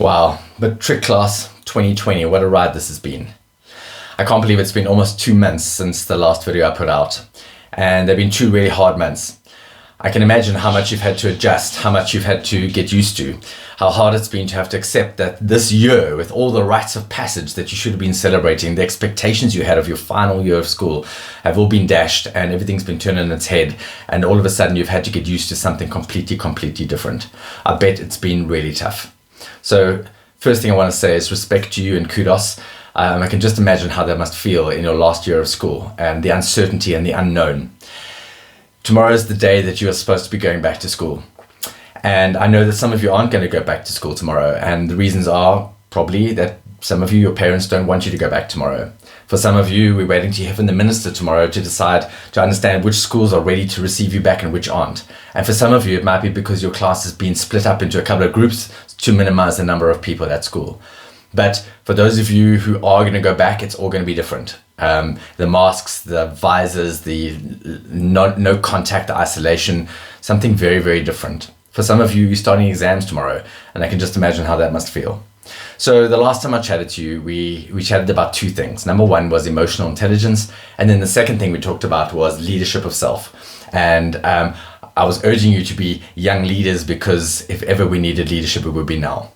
Wow, Matric Class 2020, what a ride this has been. I can't believe it's been almost 2 months since the last video I put out. And they've been 2 really hard months. I can imagine how much you've had to adjust, how much you've had to get used to, how hard it's been to have to accept that this year, with all the rites of passage that you should have been celebrating, the expectations you had of your final year of school have all been dashed and everything's been turned on its head. And all of a sudden you've had to get used to something completely different. I bet it's been really tough. So first thing I want to say is respect to you and kudos. I can just imagine how that must feel in your last year of school and the uncertainty and the unknown. Tomorrow is the day that you are supposed to be going back to school. And I know that some of you aren't going to go back to school tomorrow. And the reasons are probably that some of you, your parents don't want you to go back tomorrow. For some of you, we're waiting to hear from the minister tomorrow to decide, to understand which schools are ready to receive you back and which aren't. And for some of you, it might be because your class has been split up into a couple of groups to minimize the number of people at school. But for those of you who are going to go back, it's all going to be different. The masks, the visors, the no contact, the isolation, something very different. For some of you, you're starting exams tomorrow, and I can just imagine how that must feel. So the last time I chatted to you, we chatted about 2 things. Number 1 was emotional intelligence, and then the second thing we talked about was leadership of self. And I was urging you to be young leaders, because if ever we needed leadership, it would be now.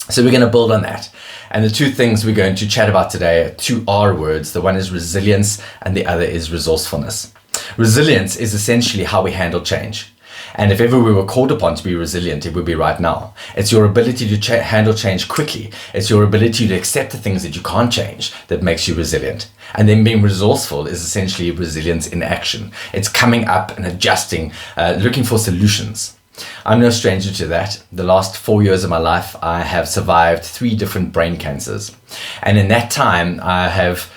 So we're going to build on that. And the 2 things we're going to chat about today are 2 R words. The one is resilience and the other is resourcefulness. Resilience is essentially how we handle change. And if ever we were called upon to be resilient, it would be right now. It's your ability to handle change quickly. It's your ability to accept the things that you can't change that makes you resilient. And then being resourceful is essentially resilience in action. It's coming up and adjusting, looking for solutions. I'm no stranger to that. The last 4 years of my life, I have survived 3 different brain cancers. And in that time, I have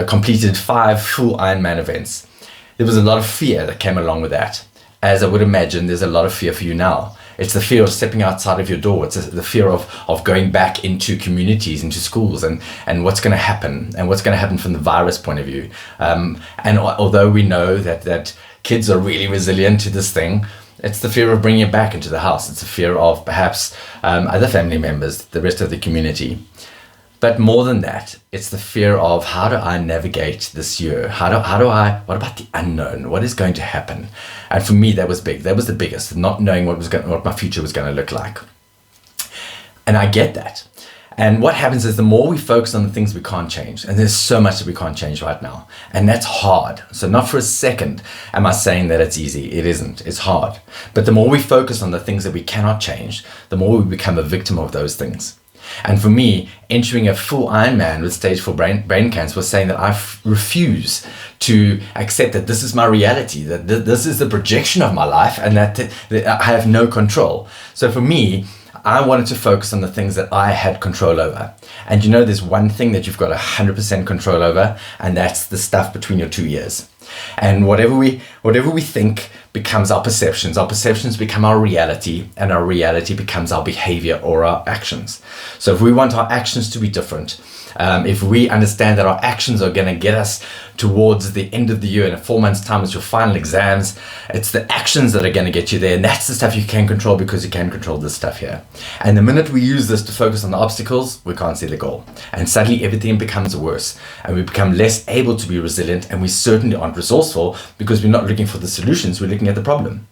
completed 5 full Ironman events. There was a lot of fear that came along with that. As I would imagine, there's a lot of fear for you now. It's the fear of stepping outside of your door. It's the fear of going back into communities, into schools, and what's going to happen, and what's going to happen from the virus point of view. And although we know that kids are really resilient to this thing, it's the fear of bringing it back into the house. It's the fear of perhaps other family members, the rest of the community. But more than that, it's the fear of, how do I navigate this year? What about the unknown? What is going to happen? And for me, that was big. That was the biggest, not knowing what my future was going to look like. And I get that. And what happens is the more we focus on the things we can't change, and there's so much that we can't change right now, and that's hard. So not for a second am I saying that it's easy. It isn't. It's hard. But the more we focus on the things that we cannot change, the more we become a victim of those things. And for me, entering a full Ironman with stage 4 brain cancer was saying that I refuse to accept that this is my reality, that this is the projection of my life, and that I have no control. So for me, I wanted to focus on the things that I had control over. And you know, there's one thing that you've got 100% control over, and that's the stuff between your 2 ears. And whatever we think becomes our perceptions become our reality, and our reality becomes our behavior or our actions. So if we want our actions to be different, if we understand that our actions are going to get us towards the end of the year, in 4 months' time, it's your final exams, it's the actions that are going to get you there, and that's the stuff you can control, because you can control this stuff here. And the minute we use this to focus on the obstacles, we can't see the goal, and suddenly everything becomes worse, and we become less able to be resilient, and we certainly aren't resourceful, because we're not looking for the solutions, we're looking at the problem.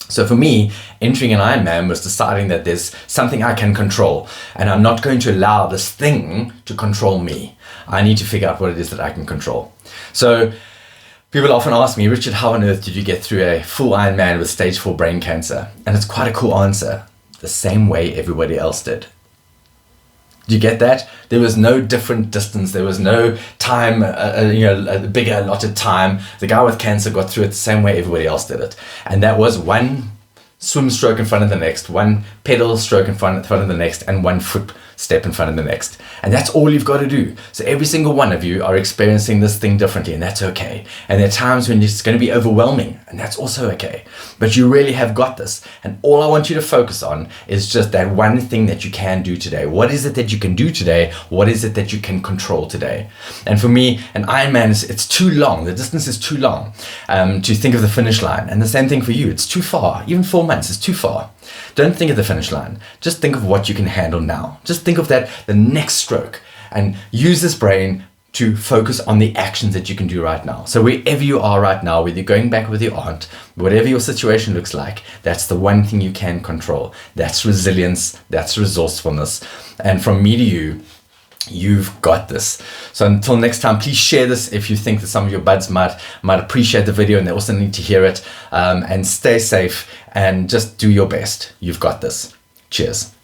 So for me, entering an Ironman was deciding that there's something I can control, and I'm not going to allow this thing to control me. I need to figure out what it is that I can control. So people often ask me, Richard, how on earth did you get through a full Ironman with stage 4 brain cancer? And it's quite a cool answer. The same way everybody else did. Do you get that? There was no different distance. There was no time, a bigger allotted time. The guy with cancer got through it the same way everybody else did it. And that was one swim stroke in front of the next, one pedal stroke in front of the next, and one foot step in front of the next. And that's all you've got to do. So every single one of you are experiencing this thing differently, and that's okay. And there are times when it's going to be overwhelming, and that's also okay. But you really have got this. And all I want you to focus on is just that one thing that you can do today. What is it that you can do today? What is it that you can control today? And for me, an Ironman, it's too long. The distance is too long to think of the finish line. And the same thing for you. It's too far. Even 4 months is too far. Don't think of the finish line. Just think of what you can handle now. Just think of that, the next stroke, and use this brain to focus on the actions that you can do right now. So wherever you are right now, whether you're going back with your aunt, whatever your situation looks like, that's the one thing you can control. That's resilience, that's resourcefulness. And from me to you, you've got this. So until next time, please share this if you think that some of your buds might appreciate the video and they also need to hear it. And stay safe and just do your best. You've got this. Cheers.